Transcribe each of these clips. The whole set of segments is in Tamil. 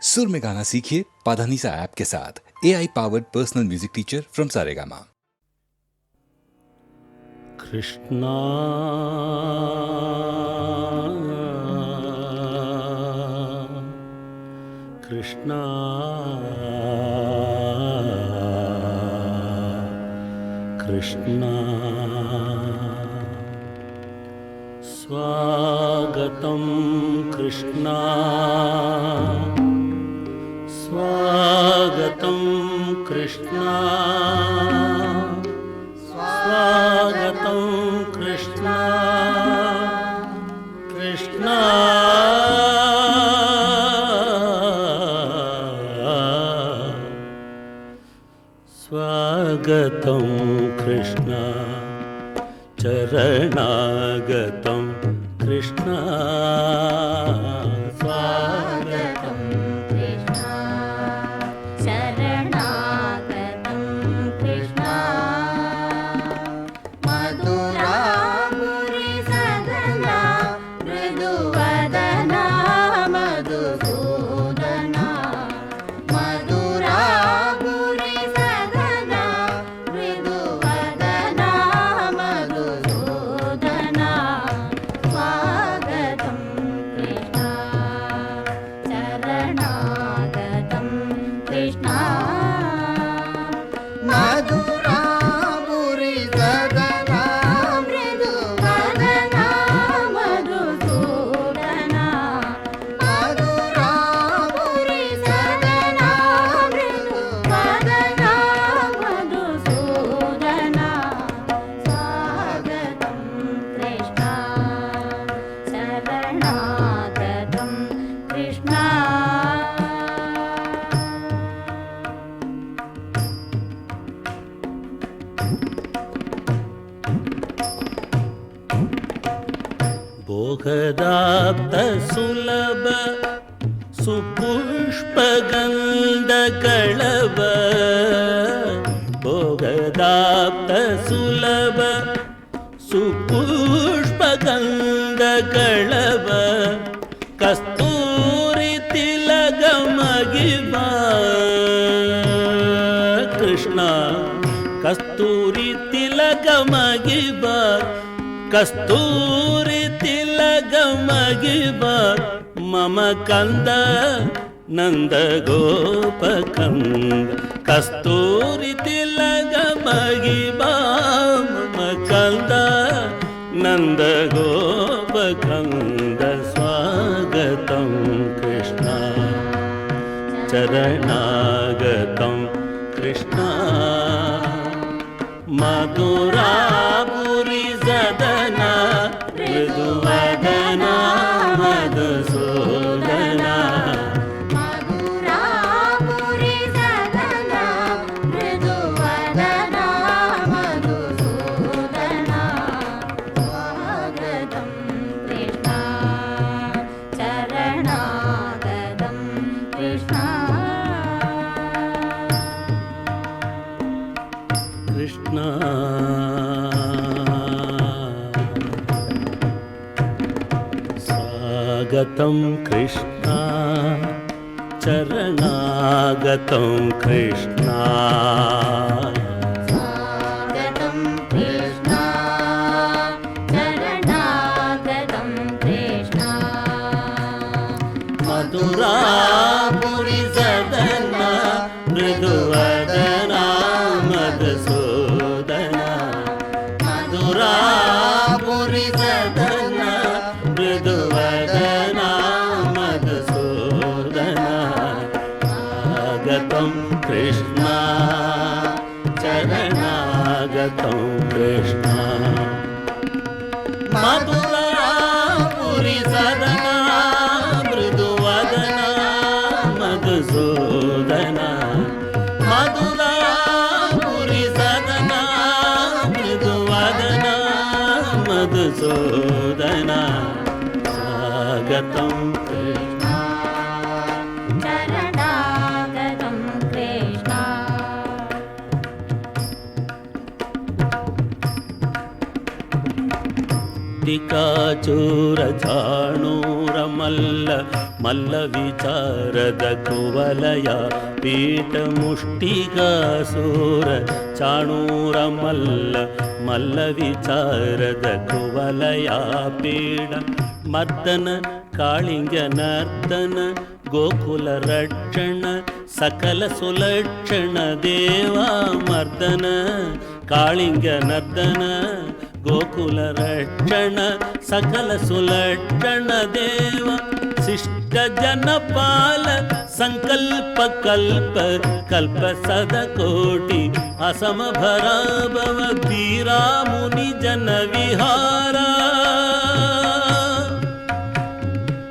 सुर में गाना सीखिए पाधानीसा ऐप के साथ। AI powered personal music teacher from Saregama. Krishna Krishna Krishna स्वागतं कृष्णा स्वागतं कृष्णा स्वागतं कृष्णा कृष्णा स्वागतं कृष्णा चरणागतं कृष्णा स्वागतं कृष्णा शरणागतं कृष्णा मधुरापुरी सदना मृदुवदना मधुसूदना मधुरापुरी सदना मृदुवदना मधुसूदना स्वागतं कृष्णा शरणागतं कृष्णा मधुरापुरी सदना मृदुवदना मधुसूदना मधुरापुरी सदना मृदुवदना मधुसूदना स्वागतं कृष्णा शरणागतं कृष्णा भोगदाप्त सुलभ सुपुष्पगन्धकळव भोगदाप्त सुलभ सुपुष्पगन्धकळव कस्तूरि तिलगमगिवा कृष्णा कस्तूरि तिलगमगिवा कस्तूरि तिलगमगिव मम कंद नंद गोपकंद कस्तूरि तिलगमगिव मम कंद नंद गोपकंद स्वागतं कृष्णा चरणागतं कृष्णा मधुरापुरी सदना मृदुवदना मधुसूदना मधुरापुरी सदना मृदुवदना मधुसूदना स्वागतं कृष्णा शरणागतं कृष्णा कृष्णा स्वागतं कृष्णा चरणागतं कृष्णा स्वागतं कृष्णा शरणागतं कृष्णा मधुरापुरी सदना मृदुवदना मधुसूदना मधुरापुरी सदना मृदुवदना मधुसूदना स्वागतं कृष्णा चरणागतं कृष्णा मधुरापुरी सदना मृदुवदना मधुसूदना मधुरापुरी सदना मृदुवदना मधुसूदना स्वागतं कृष्णा शरणागतं कृष्णा ಮುಷ್ಟಿಕಾಚೂರ ಚಾಣೂರ ಮಲ್ಲ ವಿಚಾರದ ಕುವಲಯ ಪೀಠ ಮುಷ್ಟಿಕಾಸೂರ ಚಾಣೂರ ಮಲ್ಲ ವಿಚಾರದ ಕುವಲಯ ಪೀಠ ಮರ್ದನ ಕಾಳಿಂಗ ನರ್ದನ ಗೋಕುಲ ರಕ್ಷಣ ಸಕಲ ಸುಲಕ್ಷಣ ದೇವ ಮರ್ದನ ಕಾಳಿಂಗ ನರ್ದನ ಗೋಕುಲ ರಕ್ಷಣ ಸಕಲ ಸುಲಕ್ಷಣ ದೇವ ಶಿಷ್ಟ ಜನಪಾಲ ಸಂಕಲ್ಪ ಕಲ್ಪ ಕಲ್ಪ ಸದ ಕೋಟಿ ಅಸಮ ಭರಾಭವ ಧೀರಾ ಮುನಿ ಜನ ವಿಹಾರ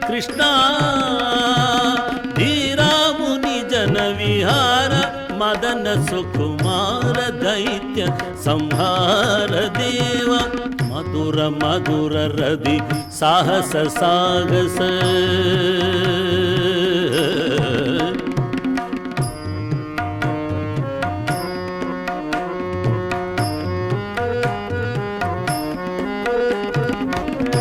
ಕೃಷ್ಣ ಧೀರಾ ಮುನಿ ಜನ ವಿಹಾರ ಮದನ ಸುಕುಮಾರ ದೈತ್ಯ ಸಂಹಾರ ದೇವ ಮಧುರ ಮಧುರ ರದಿ ಸಾಹಸ ಸಾಗಸ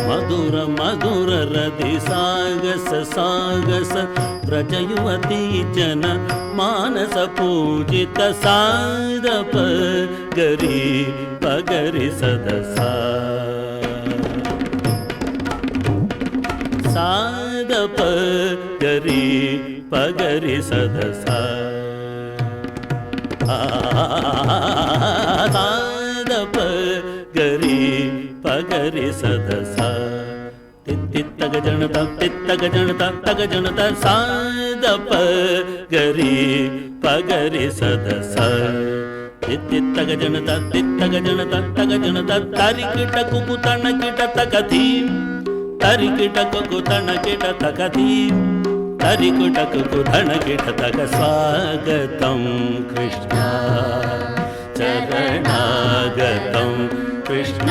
ಮಧುರ ಮಧುರ ರದಿ ಸಾಗಸ ಸಾಗಸ ಪ್ರಜಯುವತಿ ಜನ ಮಾನಸ ಪೂಜಿತ ಸಾದಪ ಗರಿ ಪಗರಿ ಸದಸ ಸಾದಪ ಗರಿ ಪಗರಿ ಸದಸ ಸಾದಪ ಗರಿ ಪಗರಿ ಸದಸ ತಿತ್ತಗ ಜನತ ತಗ ಜನತ ಸಾದಪ ಗರಿ ಪಗರಿ ಸದಸ ತಿತ್ತಗ ಜನತ ತಗ ಜನತ ತರಿಕಿಟ ಕುಕುತಣ ಕಿಟ ತಕತಿ ತರಿಕಿಟ ಕುಕುತಣ ಕಿಟ ತಕತಿ ತರಿಕಿಟ ಕುಕುತಣ ಕಿಟ ತಕ ಸ್ವಾಗತಂ ಕೃಷ್ಣ ಚರಣಾಗತಂ ಕೃಷ್ಣ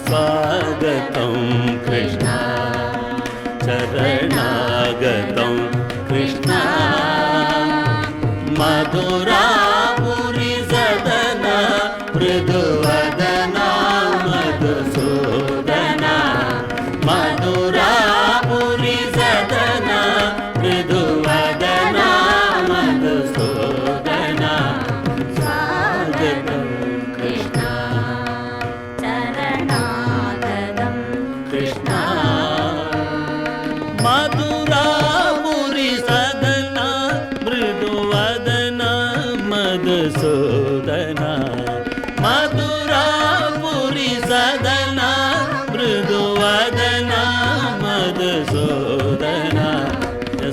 ಸ್ವಾಗತಂ ಕೃಷ್ಣ ಚರಣಾಗತಂ ಕೃಷ್ಣ ಮಧುರಾಪುರಿ ಸದನ ಮೃದುವದನ ಮಧುಸೂದನ ಮಧುರಾಪುರಿ ಸದನ ಮೃದುವದನ ಮಧುಸೂದನ ಸ್ವಾಗತಂ ಕೃಷ್ಣ ಚರಣಾಗತಂ ಕೃಷ್ಣ ಮಧುರಾಪುರಿ ಸದನ ಮೃದುವದನ ಮಧುಸೂದನ ಮಧುರಾಪುರಿ ಸದನ ಮೃದುವದನ ಮಧುಸೂದನ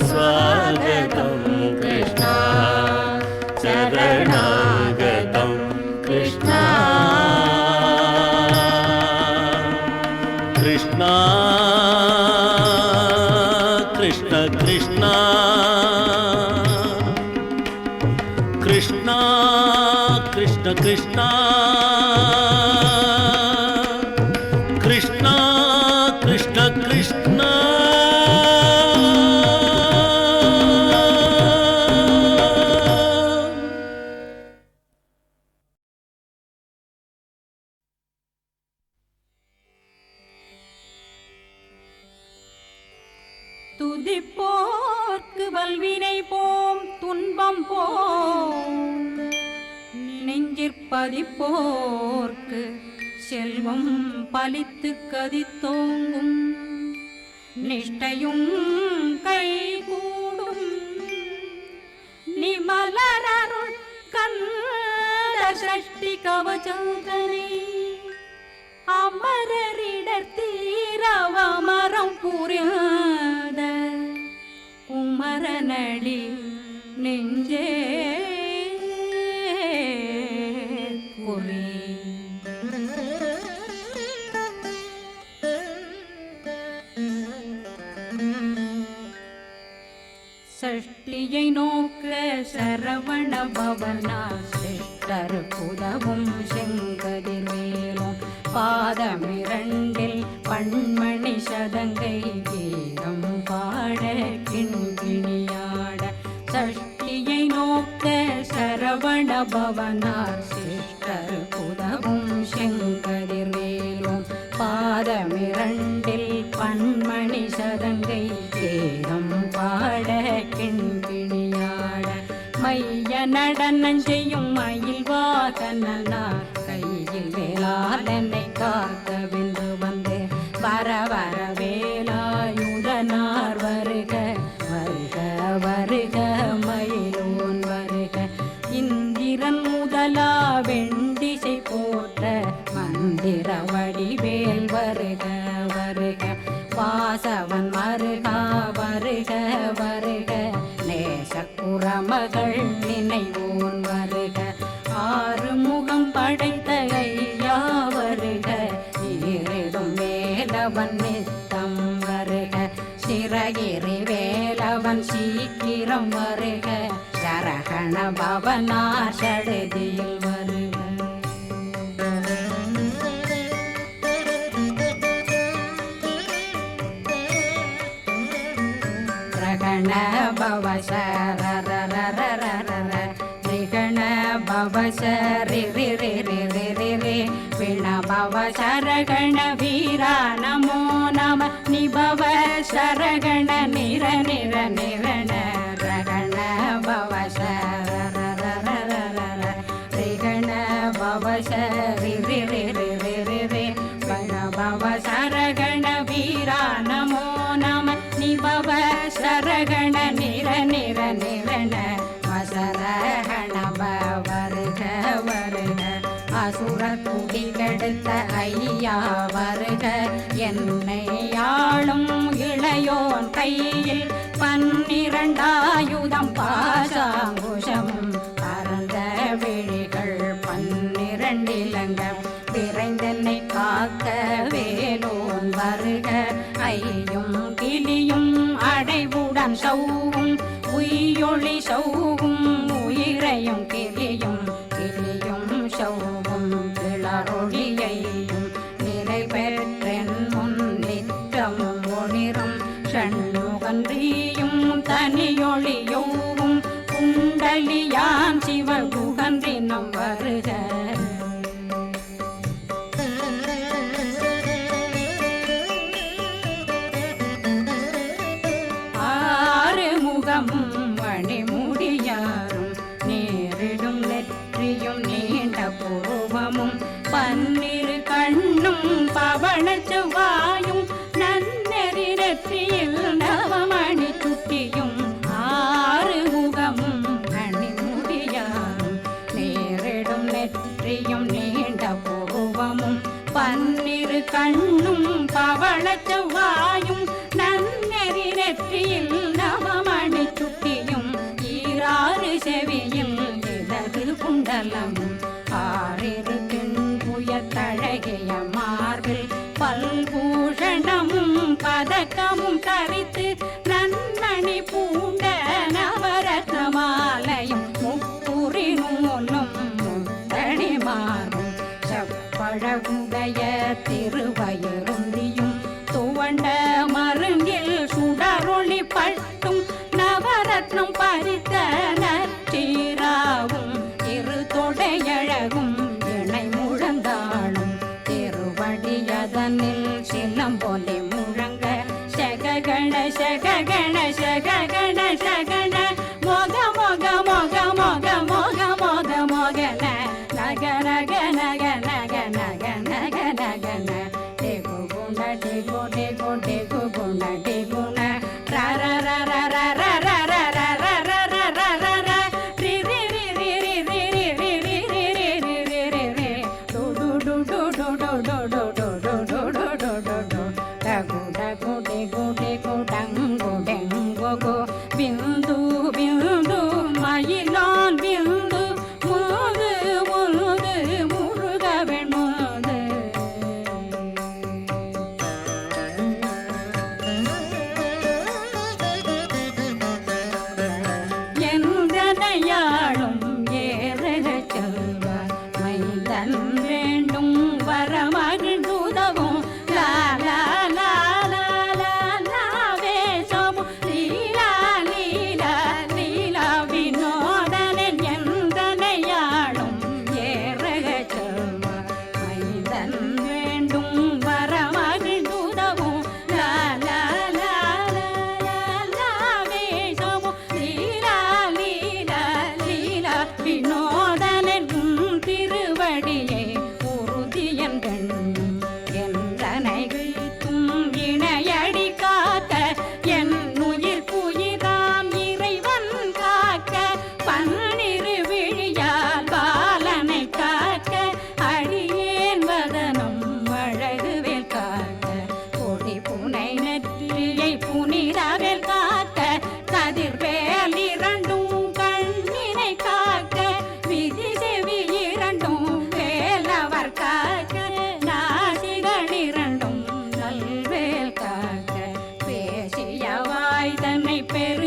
ಸ್ವಾಗತಂ ಕೃಷ್ಣ ಚರಣಾಗತಂ ಕೃಷ್ಣ ಕೃಷ್ಣ ಕೃಷ್ಣ ಕೃಷ್ಣ ಕೃಷ್ಣ ಕೃಷ್ಣ ಕೃಷ್ಣ ಕೃಷ್ಣ ಕೃಷ್ಣ ಕೃಷ್ಣ துதிப்போர்க்கு வல்வினை போம் துன்பம் போம் நெஞ்சிற்பதிப்போர்க்கு செல்வம் பலித்து கதித்தோங்கும் நிஷ்டையும் கைகூடும் நிமலரருள் கந்த சஷ்டி கவச்சந்தனை அமரரிடர் தீரவமரம் புரியாத குமரனடி நெஞ்சே குறி சஷ்டியை நோக்க சரவண பவனா சிஷ்டர் புதவும் செங்கதிர்வேலும் பாதமிரண்டில் பண்மணி சதங்கை கீதம் பாட கிண்கிணியாட சஷ்டியை நோக்க சரவண பவனார் சிஷ்டர் புதவும் செங்கதிர்வேலும் நடனம் செய்யும் மயில் வாகனார் கையில் வேளாளனை காக்க வென்று வந்து வர வர வேலாயுதனார் வருக வருக வருக மயிலோன் வருக இந்திரன் முதலா வெண்டிசை போற்ற மந்திர வடிவேல் வருக வருக வாசவன் மருகா வருக வருக நேசக்குறமகள் நினைவோன் வருக ஆறுமுகம் படைத்த ஐயா வருக ஈரிடும் வேலவன் நித்தம் வருக சிறகிரி வேலவன் சீக்கிரம் வருக சரகண பவனா சடுதியில் வருக ரகண பவ சரரரரரரர ரிகண பவ சரி ரி ரி ரி ரி ரி ரி விண பவ சரகண வீரா நமோ நம நிபவ சரகண நிர நிர நிரண ரகண பவ சரரரரரர ரிகண பவ சரி ரி ரி ரி ரி ரி ரி விண பவ சரகண வீரா நமோ நம நிபவ சரகண நிர நிர நிரண வசரகண வருக வருக அசுர குடி கெடுத்த ஐயா வருக என்னை ஆளும் இளையோன் கையில் 12 பாசாங்குஷம் பரந்த விழிகள் 12 இலங்கம் விரைந்தென்னை காக்க வேலோன் வருக ஐயும் கிளியும் அடைவுடன் சௌவும் உயிரொளி சௌவும் உயிரையும் கிளியும் கிளியும் சௌவும் கிளரொளியையும் நிறை பெற்றென் முன் நித்தமும் ஒளிரும் ஷண்முகன்றியும் தனியொளியோவும் குண்டலியான் சிவகுகன்றினம் வருக மணிமுடியாரும் நேரிடும் நெற்றியும் நீண்ட பூவமும் 12 கண்ணும் பவள செவ்வாயும் நன்னெறி நெற்றியில் நவமணி சுட்டியும் 6 முகமும் மணிமுடியாரும் நேரிடும் நெற்றியும்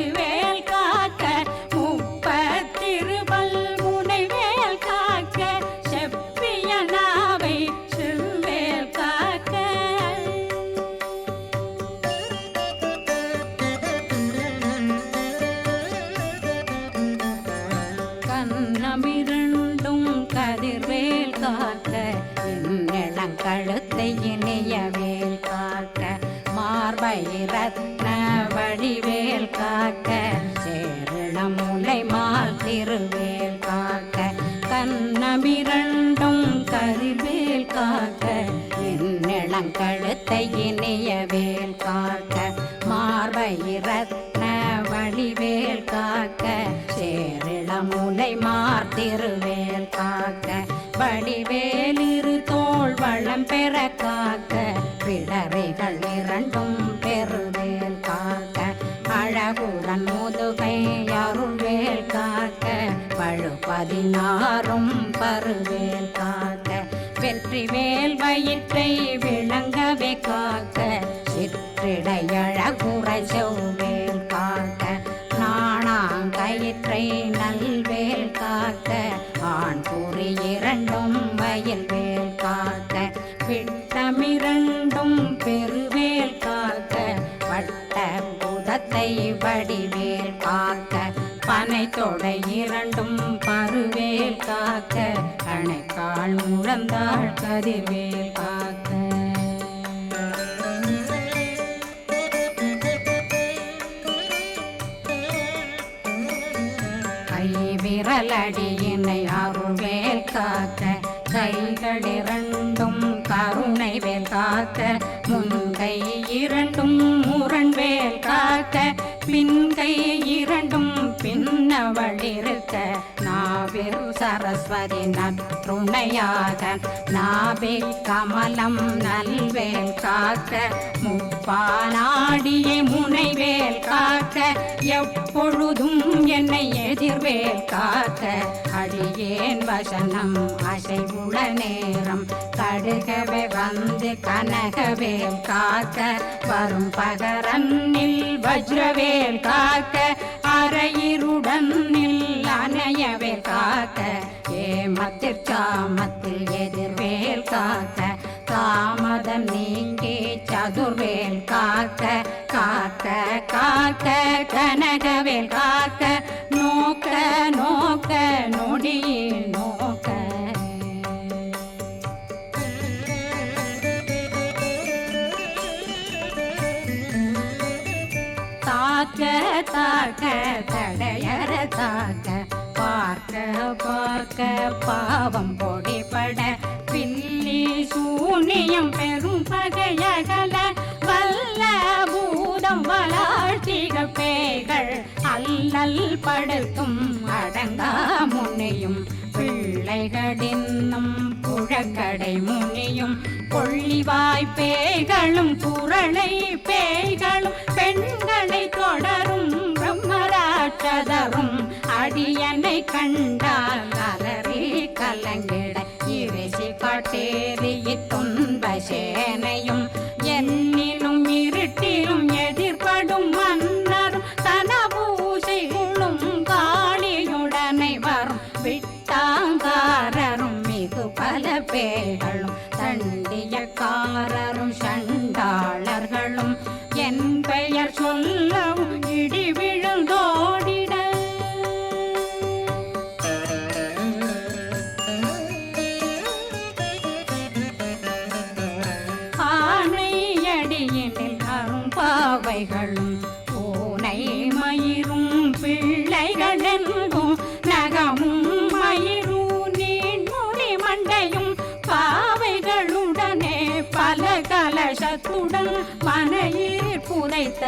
திருவேல் காக்க முப்பத்திருபல் முனைவேல் காக்க செப்பிய நாவை செவ்வேல் காக்க கண்ணமிரண்டும் கதிர்வேல் காக்க இளங்கழுத்தை இணையவேல் காக்க மார்பை ரத்ன வடிவேல் காக்க சேரண முலை மால் திருவேல் காக்க கண்ணமிரண்டும் கதிர்வேல் காக்க இளங்கழுத்தை இணையவேல் காக்க மார்பை ரத்ன வடிவேல் காக்க சேரிள முலை மார் திருவேல் காக்க வடிவேலிரு தோள் வளம் பெற காக்க பிடரைகள் இரண்டும் பெருவேல் காக்க அழகுடன் முதுகை அருள்வேல் காக்க பழு 16 பருவேல் காக்க வெற்றிவேல் வயிற்றை விளங்கவே காக்க சிற்றிடையழகுறை செவ்வேல் காக்க நாணாங்கயிற்றை நல்வேல் காக்க ஆண் குறி இரண்டும் வயல்வேல் காக்க விட்டமிரண்டும் பெருவேல் காக்க வட்ட புதத்தை வடிவேல் காக்க பனை தொடை இரண்டும் பருவேல் காக்க கணைக்கால் முழந்தாள் கதிர்வேல் காக்க விரலடியினை அருள்வேல் காக்க கைகள் இரண்டும் கருணை வேல் காக்க முன்கை இரண்டும் முரண்வேல் காக்க பின்கை இரண்டும் பின்னவளிருக்க நாவில் சரஸ்வதி நற்றுணையாக நாவே கமலம் நல்வேல் காக்க முப்பானாடியை முனைவேல் காக்க எப்பொழுதும் என்னை எதிர்வேல் காக்க அடியேன் வசனம் அசைவுள நேரம் கடுகவே வந்து கனகவேல் காக்க வரும் பகரன்னில் வஜ்ரவேல் காக்க அரையிருடன் அணையவேல் காக்க ஏமத்திற்காமத்தில் எதிர்வேல் காக்க தாமதம் நீங்கி சதுர்வேல் காக்க காக்க காக்க கனகவேல் காக்க நோக்க நோக்க நொடியில் நோக்க தாக்க தாக்க தடையற தாக்க பார்க்க பார்க்க பாவம் பொடிபட பில்லி சூனியம் பெரும் பகையகல வல்ல பூதம் வளாழ்த்திக பேய்கள் அல்லல் படுத்தும் அடங்கா முனியும் பிள்ளைகளின்னும் புழக்கடை முனியும் கொள்ளிவாய் பேய்களும் குரளை பேய்களும் பெண்களை தொடரும் பிரம்மராட்சதரும் அடியனை கண்டால் அலறி கலங்கிட இறைசி காட்டேறி துன்ப சேனையும் என்னிலும் இருட்டிலும் எதிர்படும் மன்னரும் தனபூசைகளும் காளியுடனை வரும் விட்டாங்காரரும் மிகு பல பேர்களும் தண்டியக்காரரும் சண்டாளர்களும் என் பெயர் சொல்லவும் இடி விழுந்தோடிட ஆனையடியினில் அரும்பாவைகளும் பூனை மயிரும் பிள்ளைகளென்றும் நகமும் மயிரும் நீண்முடி மண்டையும் பாவைகளுடனே பல கலசத்துடன் மனையில் புதைத்த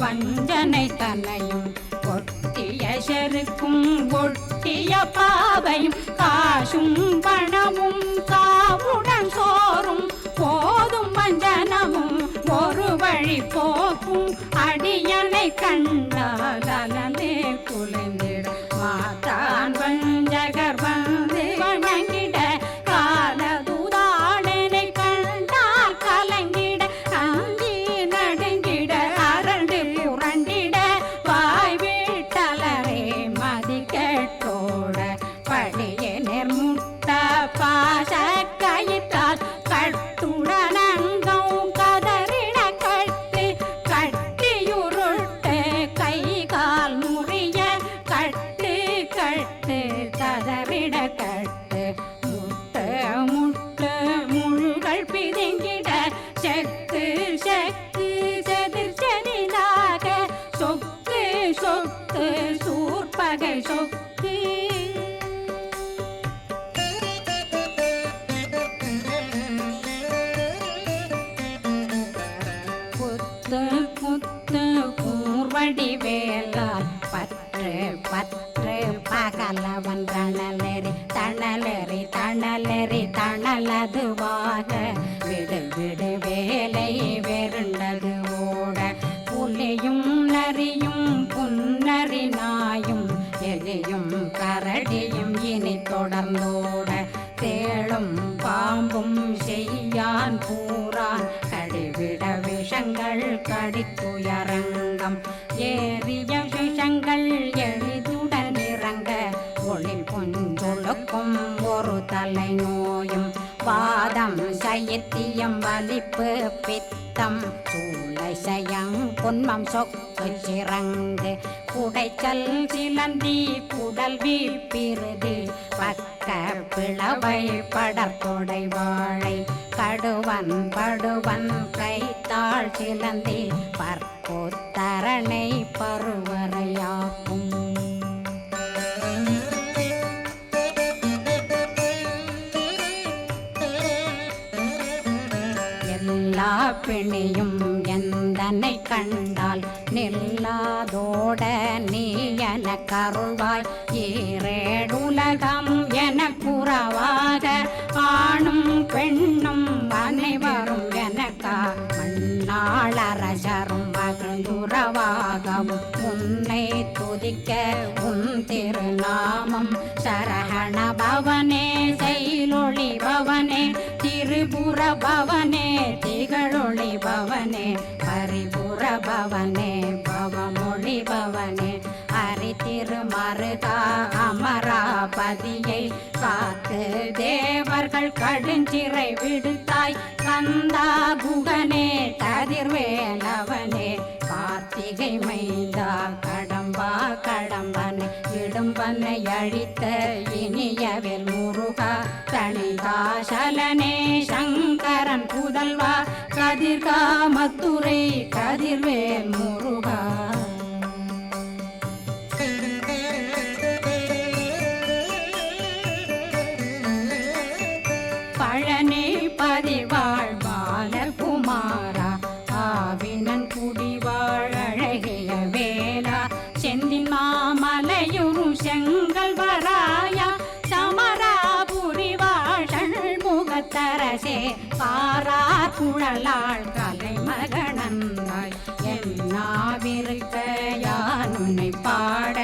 வஞ்சனை தன்னையும் ஒட்டிய செருக்கும் ஒட்டிய பாவையும் காசும் பணமும் காவுடன் சோறும் போதும் வஞ்சனமும் ஒரு வழி போக்கும் அடியனை கண்டால் அலலே குலைந்திட மாத்தான் வஞ்சகர் வந்து வணங்கிட காலதுதாடனை கண்டால் கலங்கிட அங்கி நடுங்கிட அரண்டு புரண்டிட வாய்வி சொத்து சூர்பகை சொத்து குத்து குத்து கூர்வடி வேலால் பற்று பற்று பகலவன் தணலெறி தணலெறி தணலெறி தணலதுவாக விடு விடு வேலை வெருண்டது ஓட புலியும் நரியும் புன்னரி நாயும் எலியும் கரடியும் இனி தொடர்ந்தோட தேளும் பாம்பும் செய்யான் பூரான் கடிவிட விஷங்கள் கடித்துயரங்கம் ஏறிய விஷங்கள் எளிதுடன் இறங்க ஒளில் புஞ்சொழுக்கும் ஒரு தலை நோயும் வாதம் சைத்தியம் வலிப்பு பித்தம் சூளை சயம் பொன்மம் சொக்கு சிறங்கு குடைச்சல் சிலந்தி குடல் வீப்பிருது பக்க பிளவை படற்கொடை வாழை கடுவன் படுவன் கைத்தாள் சிலந்தி பற்போத்தரணை பருவரையாக்கும் எல்லா பிணியும் எந்தனை கண்டால் நில்லாதோட நீ என கருள்வாய் ஈரேடுலகம் என குறவாக ஆணும் பெண்ணும் அனைவரும் எனக்கா மண்ணாளரசரும் மகிழ்ந்துறவாகவும் உன்னை துதிக்க உன் திருநாமம் சரஹண பவனே செயலொளி பவனே திரிபுர பவனே திகழொளி பவனே பரிபுர பவனே பவமொழி பவனே ஹரி திருமருகா அமராபதியை காத்து தேவர்கள் கடுஞ்சிறை விடுத்தாய் கந்தா குகனே கதிர்வேலவனே கார்த்திகை மைந்தா கடம்பா கடம்பனை இடும்பனை அழித்த இனியவேல் முருகா தணிகாசலனே சங்கரன் புதல்வா கதிர்காமத்துரை கதிர்வேல் முருகா பழனி பதிவாழ் பாலகுமாரா ஆவினன் குடிவாழ் அழகிய வேலா செந்தின் மாமலையுறும் செங்கல் வராயா சமராபுரி வாழல் முகத்தரசே பாரார் குழலாள் கலை மகனந்தாய் என்னாவிருக்க யான் உன்னை பாட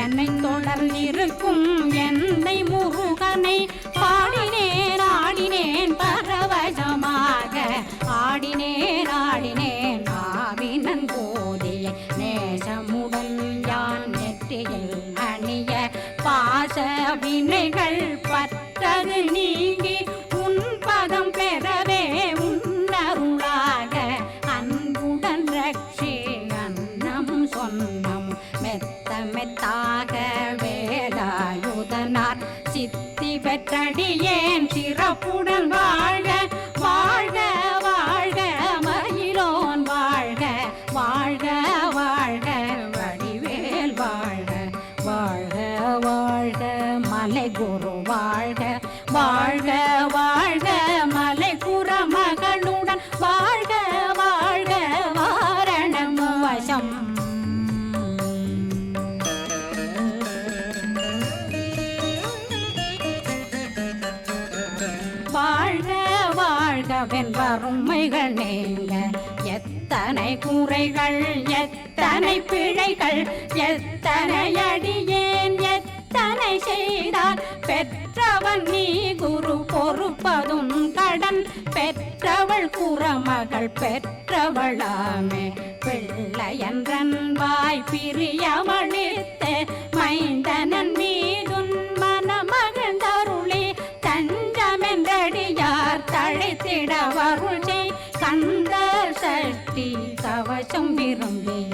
என்னை தொடர்ந்திருக்கும் என்னை முருகனை பாடினேன் ஆடினேன் பரவசமாக ஆடினேன் ஆடினேன் ஆவினன் போதிய நேசமுடன் யான் நெற்றியில் அணிய பாச வினைகள் பற்றது நீங்கி உன் பதம் பெறவே உன்னருளாக அன்புடன் ரட்சி அன்னம் சொன்னம் மெத்த மெத்தாக வேலாயுதனார் சித்தி பெற்றடியேன் சிறப்புடன் வாழ்க வாழ்க வாழ்க மயிலோன் வாழ்க வாழ்க வாழ்க வடிவேல் வாழ்க வாழ்க வாழ்க மலை குரு வாழ்க வாழ்க வாழ்க மலை குற மகளுடன் வாழ்க வாழ்க வாரணம் வசம் வாழ்க வாழ்கவென் வறுமைகள் நீங்க எத்தனை குறைகள் எத்தனை பிழைகள் எத்தனை அடியேன் எத்தனை செய்தால் பெற்றவன் நீ குரு பொறுப்பதும் கடன் பெற்றவள் குறமகள் பெற்றவளாமே பிள்ளையன்றன் வாய் பிரியவழித்து மைந்தனன் மீதுன் மனமகந்தருளி தஞ்சமென்றடியார் தழைத்திட வருளை கந்த சஷ்டி கவசம் விரும்பிய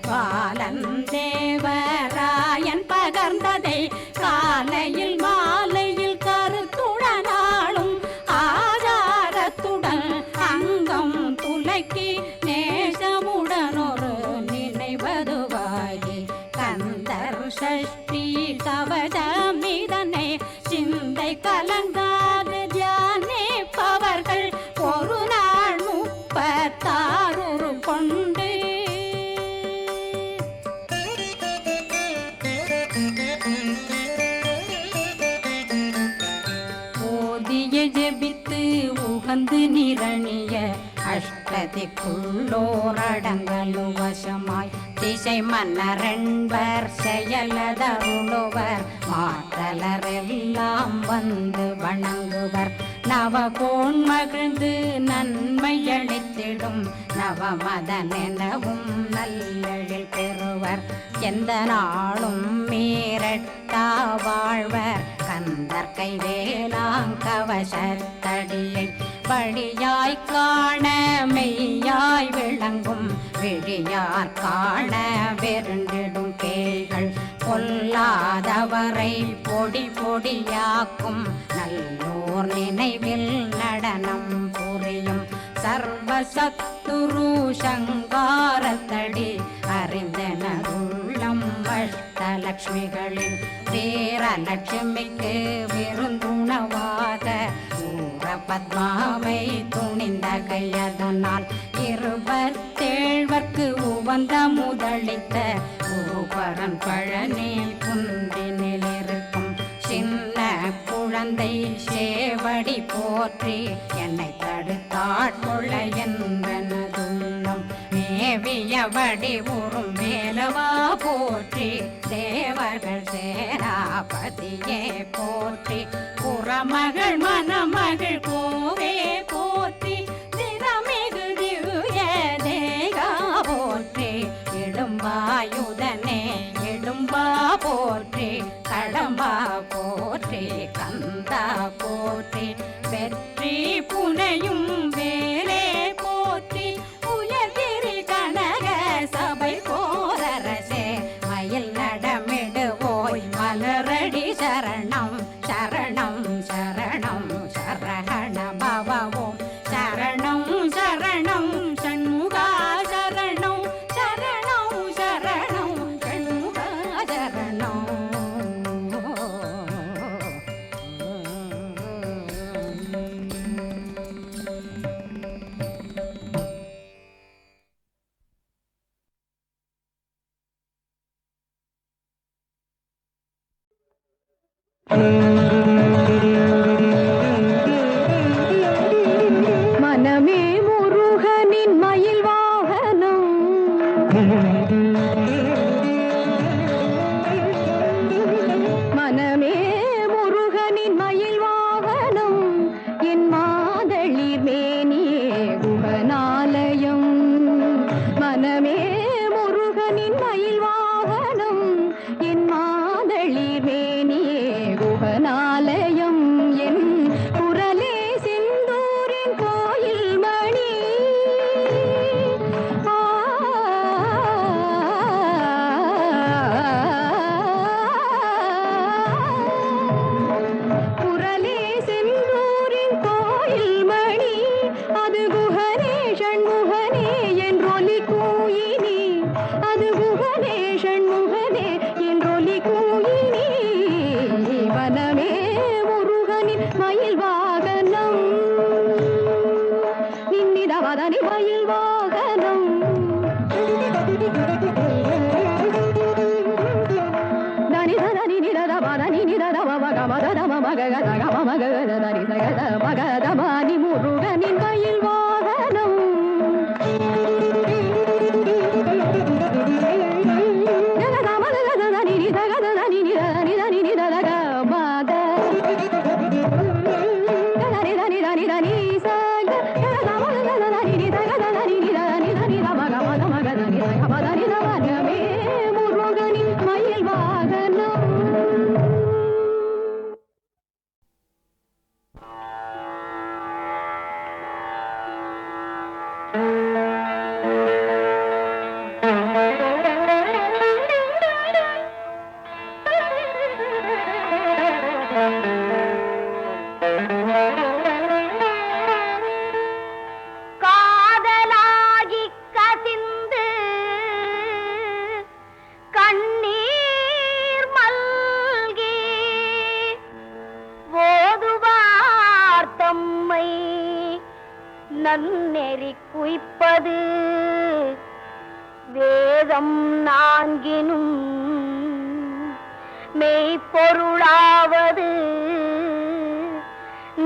பாலன் தேவராயன் பகர்ந்ததை காலையில் மாலையில் கருத்துடனாலும் ஆதாரத்துடன் அங்கம் துலக்கி நேசமுடன் ஒரு நினைவதுவாகி சஷ்டி கவசமிதனை சிந்தை கலங்காது தியானிப்பவர்கள் ஒரு நாள் 36 கொண்டு ஓதிய ஜெபித்து உகந்து நிரணிய அஷ்டதிக்குள்ளோரடங்கலும் வசமாய் திசை மன்னரென்பர் செயலதருளுவர் மாற்றலரெல்லாம் வந்து வணங்குவர் நவகோன் மகிழ்ந்து நன்மையளித்திடும் நவமதனெனவும் நல்லெழில் பெறுவர் எந்த நாளும் மீறட்டா வாழ்வர் கந்தர் கைவேலாங்கவசத்தடியை வழியாய் காண மெய்யாய் விளங்கும் விழியார் காண வெருண்டிடும் கேள்கள் பொல்லாதவரை பொடி பொடியாக்கும் நல்லோர் நினைவில் நடனம் புரியும் சர்வசத்துரு சங்காரத்தடி அறிந்தனருள்ளம் அஷ்டலக்ஷ்மிகளின் வீரலட்சுமிக்கு விருந்துணவாத பத்மாவை துணிந்த கையதனால் 27 உவந்த முதலித்த குருபரன் பழனி குன்றினில் இருக்கும் சின்ன குழந்தை சேவடி போற்றி என்னை தடுத்தாட்கொள்ள என்பனதுள்ளம் மேவிய வடிவுறும் மேலவா போற்றி தேவர்கள் சேராபதியே போற்றி புறமகள் மணமகள் கோவே போற்றி தினமிகு திவ்ய தேகா போற்றி இடும்பாயுதனே இடும்பா போற்றி கடம்பா போற்றி கந்தா போற்றி வெற்றி புனையும் வேலே போற்றி உயர்திரி கனக சபை போரரசே மயில் நடமிடுவோய் மலரடி சரணம் சரணம் சரணம் சரஹண பவவோம் சரணம் சரணம் சண்முகா சரணம் சரணம் சரணம் சண்முகா சரணம் மனமே முருகனின் மயில் வாகனம் மனமே முருகனின் மயில் வாகனம் என் மாதளிர் மேனியே குகனாலயம் மனமே முருகனின் மயில் வாகனம் என் மாதளிர் மேனியே குகனாலயம் என் குரலே செந்தூரின் கோயில் மணி குரலே செந்தூரின் கோயில் மணி அது குஹனே ஷண்முகனே என்றொலி கூயினி அது குஹனே ஷண்முகனே என்றொலி கூயினி வனமே முருகனின் மயில் வாகனம் நின்னிதவதனி மயில் வாகனம் தனி தனி நிதத பதனி நிதத மகமத மகத மகத தனி சகத மகத மானி முருகனின் மயில் வாகனம் முருகனின் மயில் வாகனம் காதலாகி கசிந்து கண்ணீர் நன்னெறி குய்ப்பது வேதம் நான்கினும் மெய்ப்பொருளாவது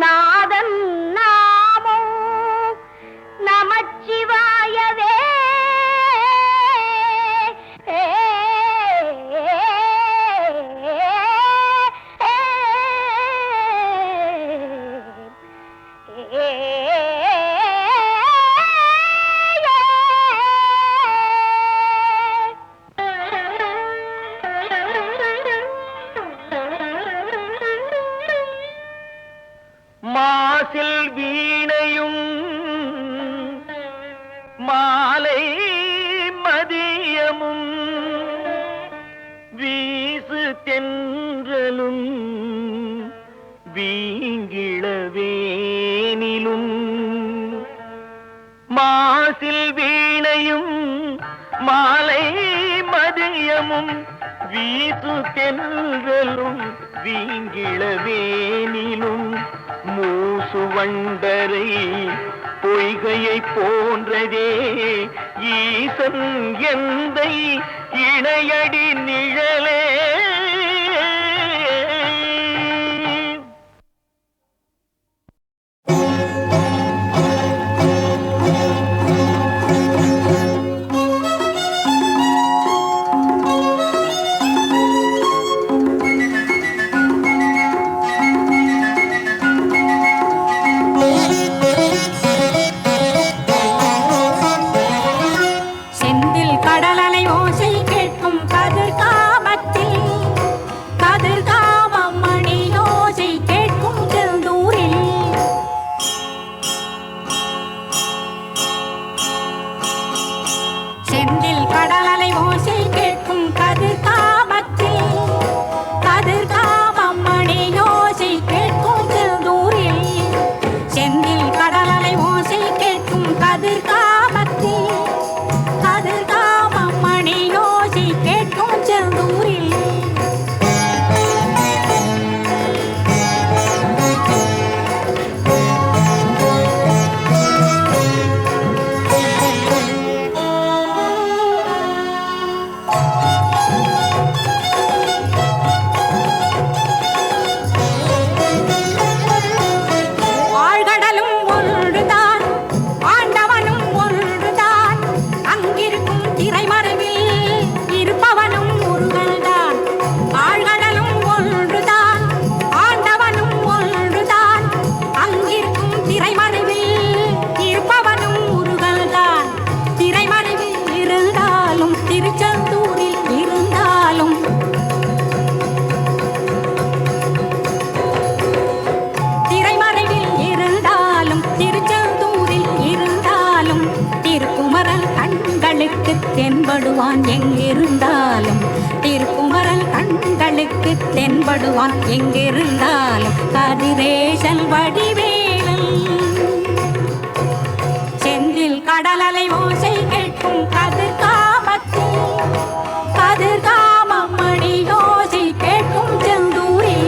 நாதன் நாமோ நமச்சிவாயவே. மாசில் வீணையும் மாலை மதியமும் வீசு தென்றலும் வீங்கிளவேனிலும் மாசில் வீணையும் மாலை மதியமும் வீசு தென்றலும் வீங்கிளவேனிலும் மூசு வண்டரை பொய்கையை போன்றதே ஈசன் எந்தை இணையடி நிழலே. தென்படுவான் எங்கிருந்தாலும், திருக்குமரன் கண்களுக்கு தென்படுவான் எங்கிருந்தாலும். கதிரேசன் வடிவேலன் செந்தில் கடலலை ஓசை கேட்கும் கதிர்காமத்தில், கதிர்காமம் மணி ஓசை கேட்கும் செந்தூரில்.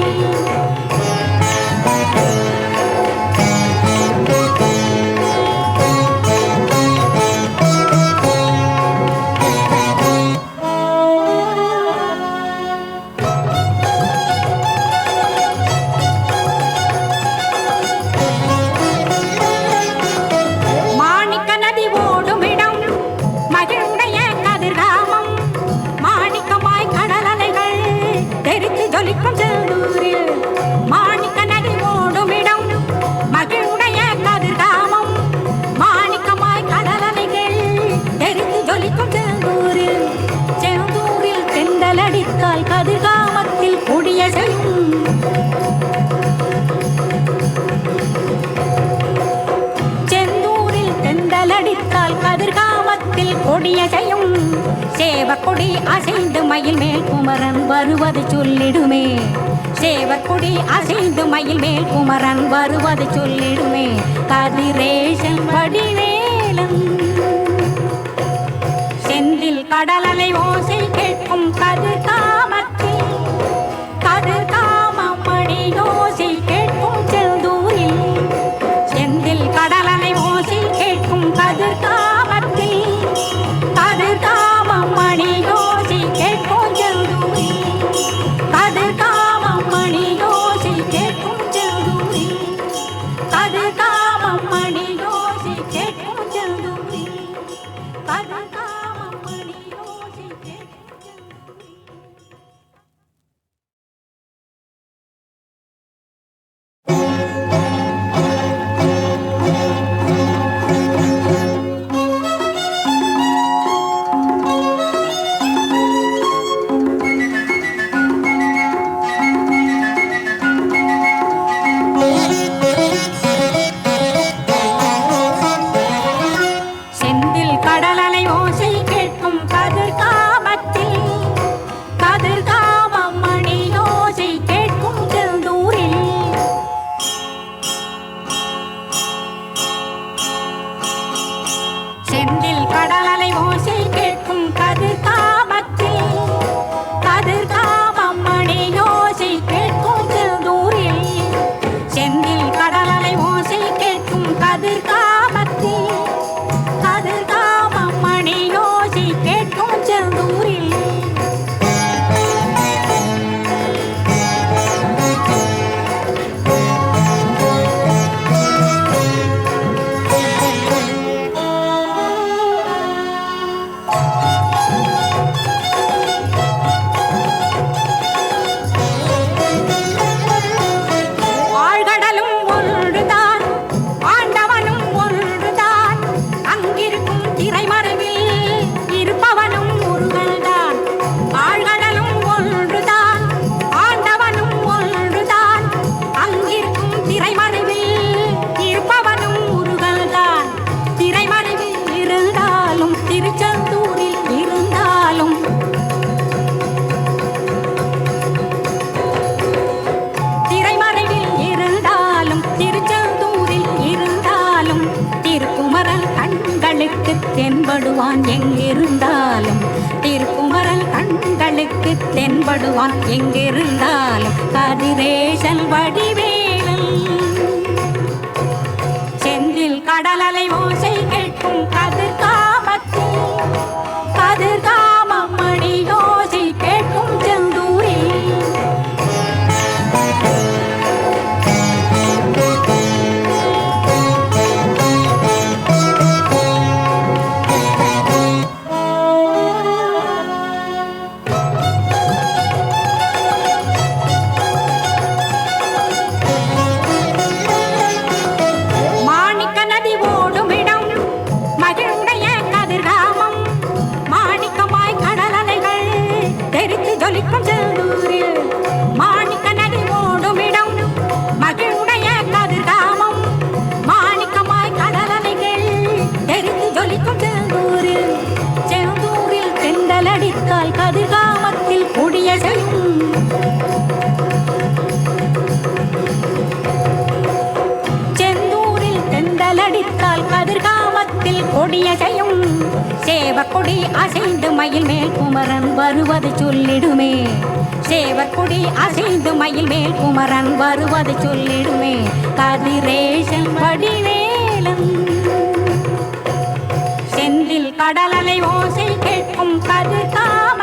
கதிர்காமத்தில் கொடிய செய்யும் செந்தூரில் தெண்டலடித்தால் கதிர்காமத்தில் கொடிய செய்யும். சேவற்கொடி அசைந்து மயில் மேல் குமரன் வருவது சொல்லிடுமே, சேவற்கொடி அசைந்து மயில் மேல் குமரன் வருவது சொல்லிடுமே. கதிரேசன் வடிவேலன் செந்தில் கடலலை ஓசை கேட்கும் கதிர்காமத்தில், கதிர்காமம் மணி ஓசை கேட்கும் செந்தூரில். செந்தில் கடலலை ஓசை தென்படுவான் எங்கிருந்தாலும் கதிரேசன் வடிவேலன். செந்தில் கடலலை ஓசை கேட்கும் கதிர்காமத்தில் கதிர்காமம் மணி ஓசை கேட்கும் செந்தூரில். கதிர்காமத்தில் கொடிய செய்யும் செந்தூரில் தெண்டலடித்தால் கதிர்காமத்தில் கொடிய செய்யும். சேவக்கொடி அசைந்து மயில் மேல் குமரன் வருவது சொல்லிடுமே. சேவக்கொடி அசைந்து மயில் மேல் குமரன் வருவது சொல்லிடுமே. கதிரேசன் வடிவேலன். செந்தில் கடலலை ஓசை கேட்கும் கதிர்காம